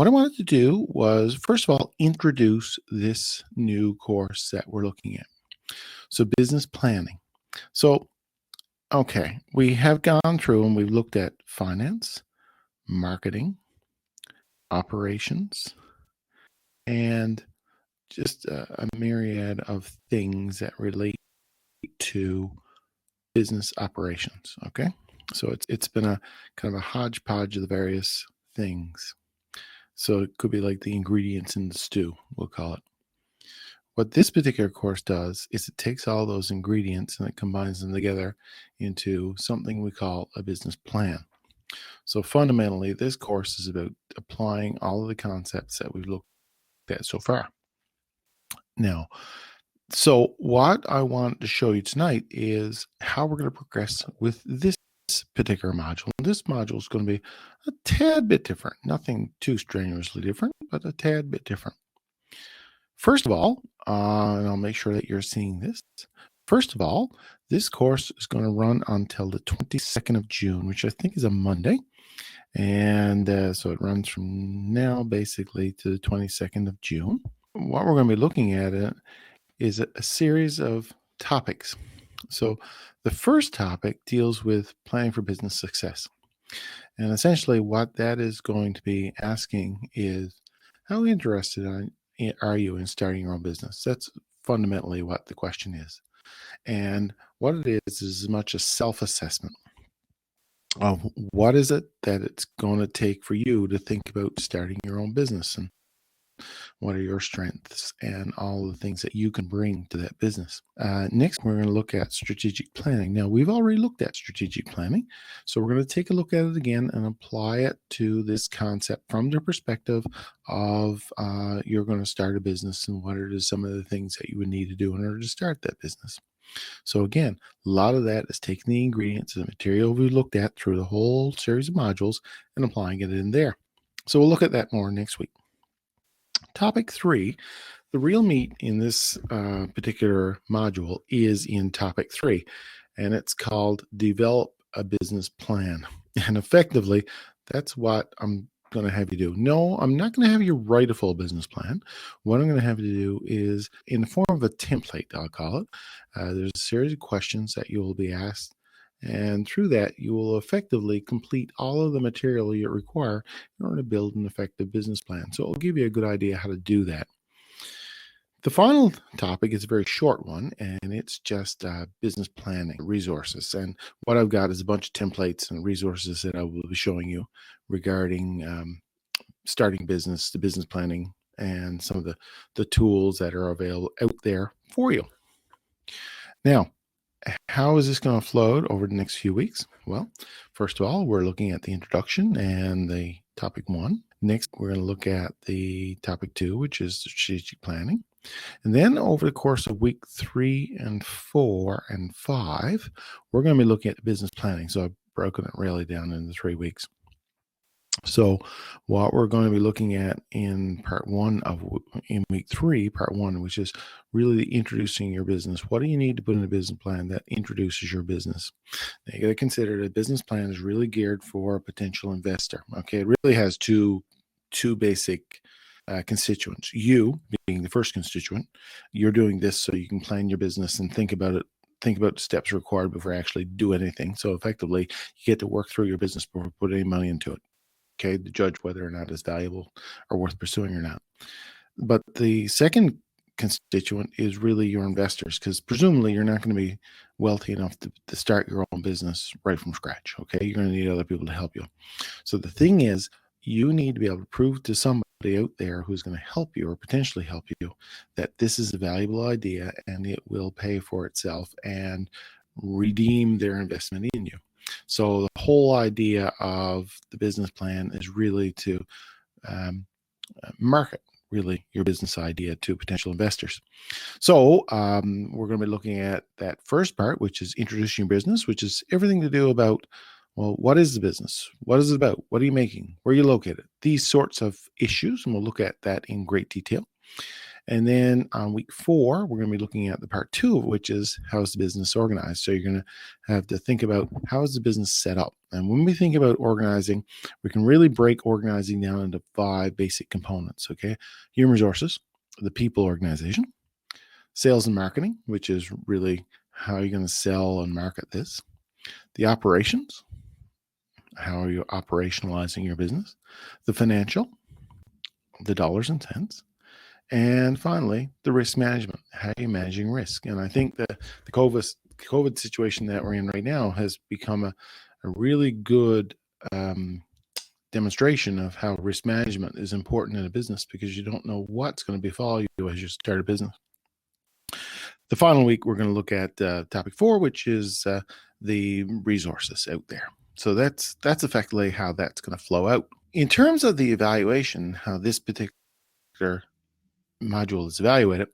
what I wanted to do was, first of all, introduce this new course that we're looking at. So business planning. So, okay, we have gone through and we've looked at finance, marketing, operations, and just a myriad of things that relate to business operations. Okay, so it's been a kind of a hodgepodge of the various things. So it could be like the ingredients in the stew, we'll call it. What this particular course does is it takes all those ingredients and it combines them together into something we call a business plan. So fundamentally, this course is about applying all of the concepts that we've looked at so far. Now, so what I want to show you tonight is how we're going to progress with this particular module. This module is going to be a tad bit different, nothing too strenuously different, but a tad bit different. First of all, and I'll make sure that you're seeing this. First of all, this course is going to run until the 22nd of June, which I think is a Monday. And so it runs from now basically to the 22nd of June. What we're going to be looking at is a series of topics. So the first topic deals with planning for business success. And essentially what that is going to be asking is, how interested are you in starting your own business? That's fundamentally what the question is. And what it is as much a self-assessment of what is it that it's going to take for you to think about starting your own business, and what are your strengths and all the things that you can bring to that business. Next, we're going to look at strategic planning. Now, we've already looked at strategic planning, so we're going to take a look at it again and apply it to this concept from the perspective of you're going to start a business and what are some of the things that you would need to do in order to start that business. So again, a lot of that is taking the ingredients and the material we looked at through the whole series of modules and applying it in there. So we'll look at that more next week. Topic 3, the real meat in this particular module is in topic 3, and it's called Develop a Business Plan. And effectively, that's what I'm going to have you do. No, I'm not going to have you write a full business plan. What I'm going to have you do is, in the form of a template, I'll call it, there's a series of questions that you will be asked. And through that, you will effectively complete all of the material you require in order to build an effective business plan. So it'll give you a good idea how to do that. The final topic is a very short one, and it's just business planning resources. And what I've got is a bunch of templates and resources that I will be showing you regarding starting business, the business planning, and some of the tools that are available out there for you. Now, how is this going to float over the next few weeks? Well, first of all, we're looking at the introduction and the topic 1. Next, we're going to look at the topic 2, which is strategic planning. And then over the course of week 3 and 4 and 5, we're going to be looking at business planning. So I've broken it really down into 3 weeks. So what we're going to be looking at in in week 3, part 1, which is really introducing your business. What do you need to put in a business plan that introduces your business? Now, you got to consider that a business plan is really geared for a potential investor. Okay, it really has two basic constituents. You being the first constituent, you're doing this so you can plan your business and think about it. Think about the steps required before you actually do anything. So effectively, you get to work through your business before put any money into it. Okay, to judge whether or not it's valuable or worth pursuing or not. But the second constituent is really your investors, because presumably you're not going to be wealthy enough to start your own business right from scratch. Okay, you're going to need other people to help you. So the thing is, you need to be able to prove to somebody out there who's going to help you or potentially help you that this is a valuable idea and it will pay for itself and redeem their investment in you. So the whole idea of the business plan is really to market really your business idea to potential investors. So we're going to be looking at that first part, which is introducing your business, which is everything to do about, well, what is the business? What is it about? What are you making? Where are you located? These sorts of issues, and we'll look at that in great detail. And then on week 4, we're going to be looking at the part 2, which is how is the business organized. So you're going to have to think about how is the business set up. And when we think about organizing, we can really break organizing down into 5 basic components. Okay, human resources, the people organization, sales and marketing, which is really how you're going to sell and market this, the operations, how are you operationalizing your business, the financial, the dollars and cents, and finally, the risk management. How are you managing risk? And I think that the COVID situation that we're in right now has become a really good demonstration of how risk management is important in a business, because you don't know what's going to befall you as you start a business. The final week, we're going to look at topic 4, which is the resources out there. So that's effectively how that's going to flow out. In terms of the evaluation, how this particular module is evaluated,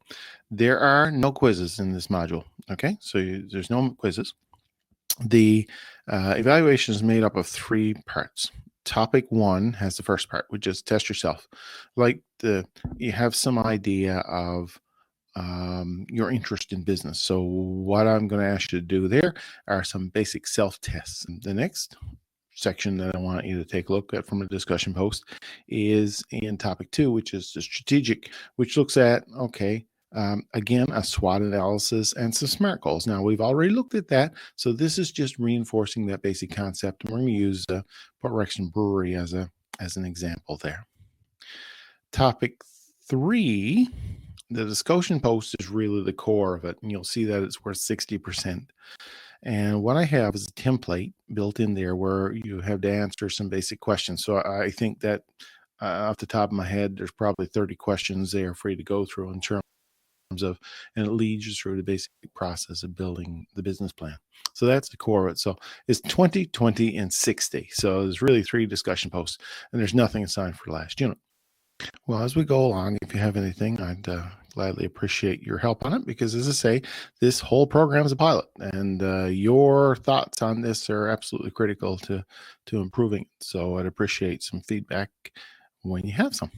there are no quizzes in this module. Okay, so there's no quizzes. The evaluation is made up of 3 parts. Topic 1 has the first part, which is test yourself. You have some idea of your interest in business. So what I'm going to ask you to do there are some basic self-tests. The next section that I want you to take a look at from a discussion post is in topic 2, which is the strategic, which looks at, again, a SWOT analysis and some SMART goals. Now, we've already looked at that, so this is just reinforcing that basic concept, and we're going to use Port Rexton Brewery as an example there. Topic 3, the discussion post is really the core of it, and you'll see that it's worth 60%. And what I have is a template built in there where you have to answer some basic questions. So I think that off the top of my head, there's probably 30 questions there for you to go through in terms of, and it leads you through the basic process of building the business plan. So that's the core of it. So it's 20, 20, and 60. So there's really 3 discussion posts, and there's nothing assigned for the last unit. Well, as we go along, if you have anything, I'd gladly appreciate your help on it, because, as I say, this whole program is a pilot, and your thoughts on this are absolutely critical to improving it. So I'd appreciate some feedback when you have some.